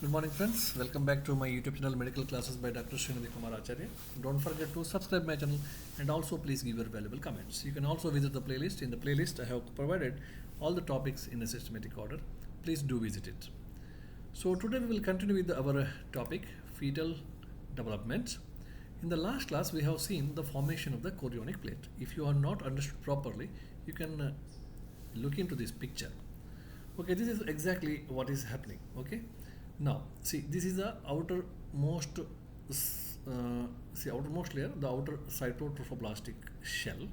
Good morning, friends. Welcome back to my YouTube channel Medical Classes by Dr. Srinidhi Kumar Acharya. Don't forget to subscribe my channel and also please give your valuable comments. You can also visit the playlist. In the playlist, I have provided all the topics in a systematic order. Please do visit it. So today we will continue with our topic, fetal development. In the last class, we have seen the formation of the chorionic plate. If you are not understood properly, you can look into this picture. Okay, this is exactly what is happening. Okay. Now, see, this is the outermost layer, the outer cytotrophoblastic shell,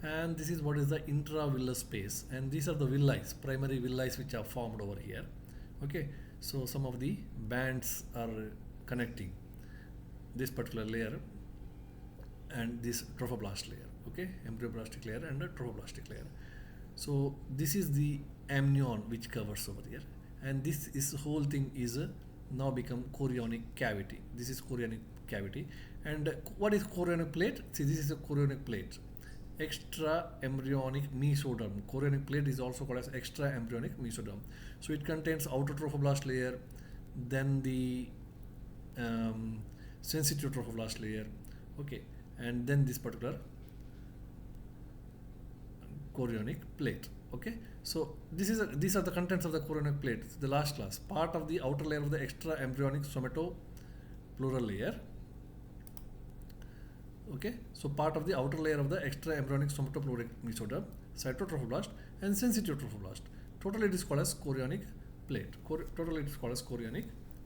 and this is what is the intravillous space, and these are the villi, primary villi which are formed over here. Okay, so some of the bands are connecting this particular layer and this trophoblast layer. Okay, embryoblastic layer and a trophoblastic layer. So this is the amnion which covers over here, and this is whole thing is now become chorionic cavity. This is chorionic cavity. And what is chorionic plate? See, this is a chorionic plate, extra embryonic mesoderm. Chorionic plate is also called as extra embryonic mesoderm. So it contains outer trophoblast layer, then the sensitive trophoblast layer, okay, and then this particular chorionic plate. Okay, so these are the contents of the chorionic plate. The last class, part of the outer layer of the extra embryonic somatopleural layer. Okay, so part of the outer layer of the extra embryonic somatopleural mesoderm, cytotrophoblast and sensitive trophoblast. Totally it is called as chorionic plate. Totally it is called as chorionic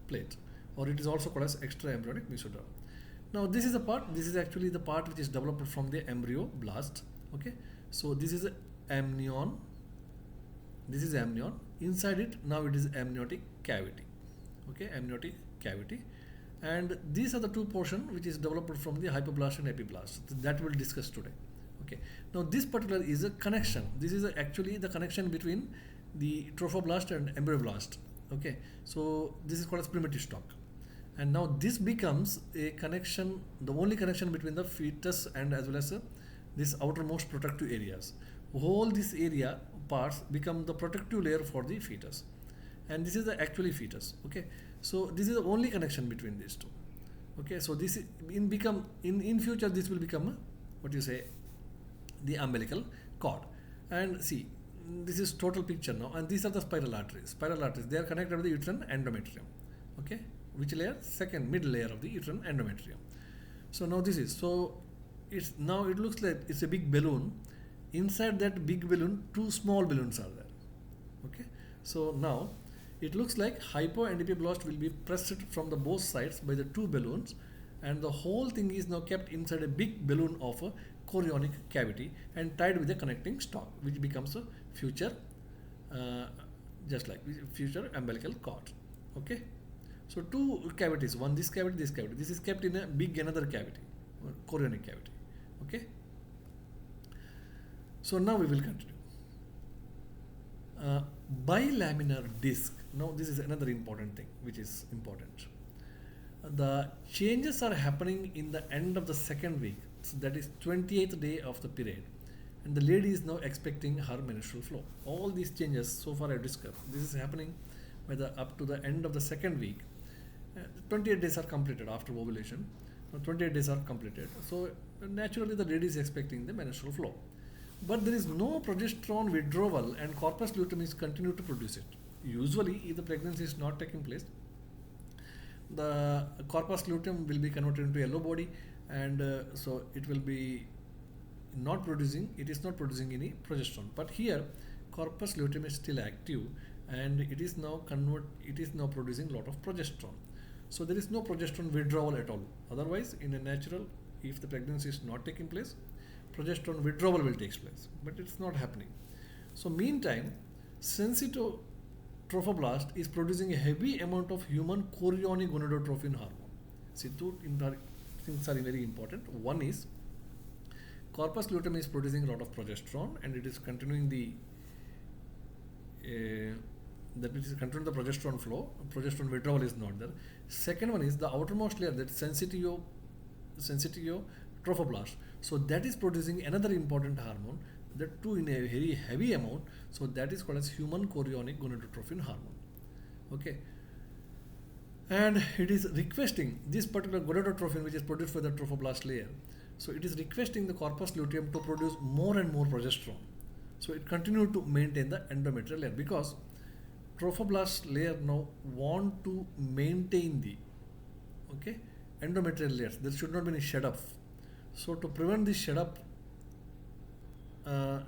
plate, or it is also called as extra embryonic mesoderm. Now this is a part. This is actually the part which is developed from the embryoblast. Okay, so this is amnion. This is amnion. Inside it, now it is amniotic cavity. Okay, amniotic cavity, and these are the two portions which is developed from the hypoblast and epiblast. That we'll discuss today. Okay, now this particular is a connection. This is actually the connection between the trophoblast and embryoblast. Okay, so this is called as primitive stalk, and now this becomes a connection, the only connection between the fetus and as well as this outermost protective areas. Whole this area parts become the protective layer for the fetus, and this is the actually fetus. Okay, so this is the only connection between these two. Okay, so this in future this will become what you say, the umbilical cord. And see, this is total picture now, and these are the spiral arteries. They are connected with the uterine endometrium. Okay, which layer? Second middle layer of the uterine endometrium. So now this is, so it's now it looks like it's a big balloon. Inside that big balloon, two small balloons are there. Okay, so now it looks like hypo and epiblast will be pressed from the both sides by the two balloons, and the whole thing is now kept inside a big balloon of a chorionic cavity and tied with a connecting stalk, which becomes a future just like future umbilical cord. Okay, so two cavities, one this cavity, this cavity. This is kept in a big another cavity, chorionic cavity. Okay, so now we will continue. Bilaminar disc. Now this is another important thing which is important. The changes are happening in the end of the second week, so that is 28th day of the period, and the lady is now expecting her menstrual flow. All these changes so far I have discussed, this is happening by the up to the end of the second week. 28 days are completed after ovulation. 28 days are completed, so naturally the lady is expecting the menstrual flow. But there is no progesterone withdrawal, and corpus luteum is continue to produce it. Usually, if the pregnancy is not taking place, the corpus luteum will be converted into yellow body, and so it will be not producing. It is not producing any progesterone. But here, corpus luteum is still active, and it is now producing a lot of progesterone. So there is no progesterone withdrawal at all. Otherwise, in a natural, if the pregnancy is not taking place, progesterone withdrawal will take place, but it's not happening. So meantime, sensitive trophoblast is producing a heavy amount of human chorionic gonadotrophin hormone. See, two things are very important. One is corpus luteum is producing a lot of progesterone, and it is continuing the progesterone flow. Progesterone withdrawal is not there. Second one is the outermost layer, that sensitive trophoblast. So that is producing another important hormone, that too in a very heavy amount. So that is called as human chorionic gonadotrophin hormone. Okay. and it is requesting this particular gonadotrophin, which is produced by the trophoblast layer. So it is requesting the corpus luteum to produce more and more progesterone. So it continued to maintain the endometrial layer because trophoblast layer now want to maintain the endometrial layers. There should not be any shed up. So to prevent this shed up,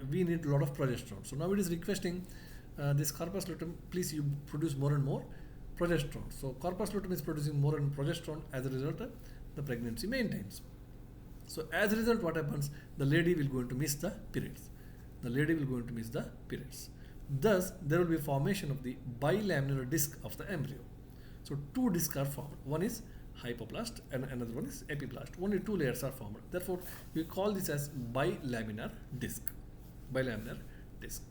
we need a lot of progesterone. So now it is requesting this corpus luteum, please you produce more and more progesterone. So corpus luteum is producing more and more progesterone. As a result, the pregnancy maintains. So as a result, what happens? The lady will going to miss the periods. The lady will going to miss the periods. Thus, there will be formation of the bilaminar disc of the embryo. So two discs are formed. One is hypoblast and another one is epiblast. Only two layers are formed. Therefore, we call this as bilaminar disc. Bilaminar disc.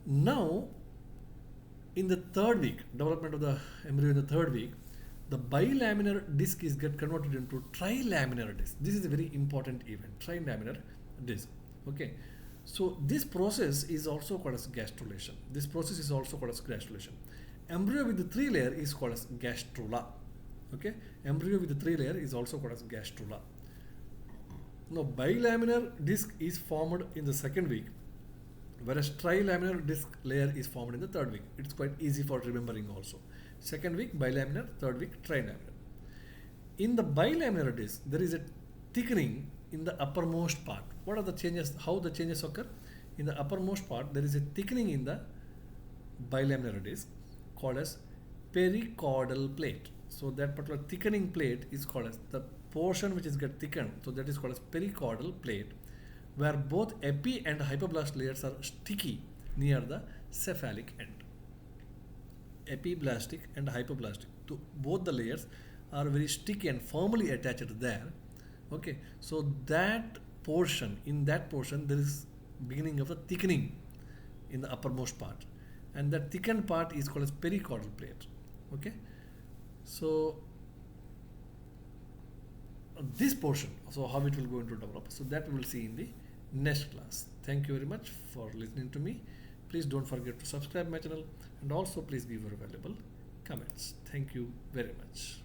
Now, in the third week, development of the embryo in the third week, the bilaminar disc is get converted into trilaminar disc. This is a very important event, trilaminar disc. Okay. So this process is also called as gastrulation. This process is also called as gastrulation. Embryo with the 3 layer is called as gastrula. Okay. Embryo with the 3 layer is also called as gastrula. Now bilaminar disc is formed in the second week, whereas trilaminar disc layer is formed in the third week. It's quite easy for remembering also. Second week bilaminar, third week trilaminar. In the bilaminar disc, there is a thickening in the uppermost part. What are the changes? How the changes occur? In the uppermost part, there is a thickening in the bilaminar disc called as pericaudal plate. So that particular thickening plate is called as the portion which is get thickened. So that is called as pericaudal plate, where both epi and hypoblast layers are sticky near the cephalic end. Epiblastic and hypoblastic. So both the layers are very sticky and firmly attached there. Okay, so that portion, in that portion, there is beginning of a thickening in the uppermost part, and that thickened part is called as pericaudal plate. Okay, so this portion, so how it will go into develop, so that we will see in the next class. Thank you very much for listening to me. Please don't forget to subscribe my channel, and also please give your valuable comments. Thank you very much.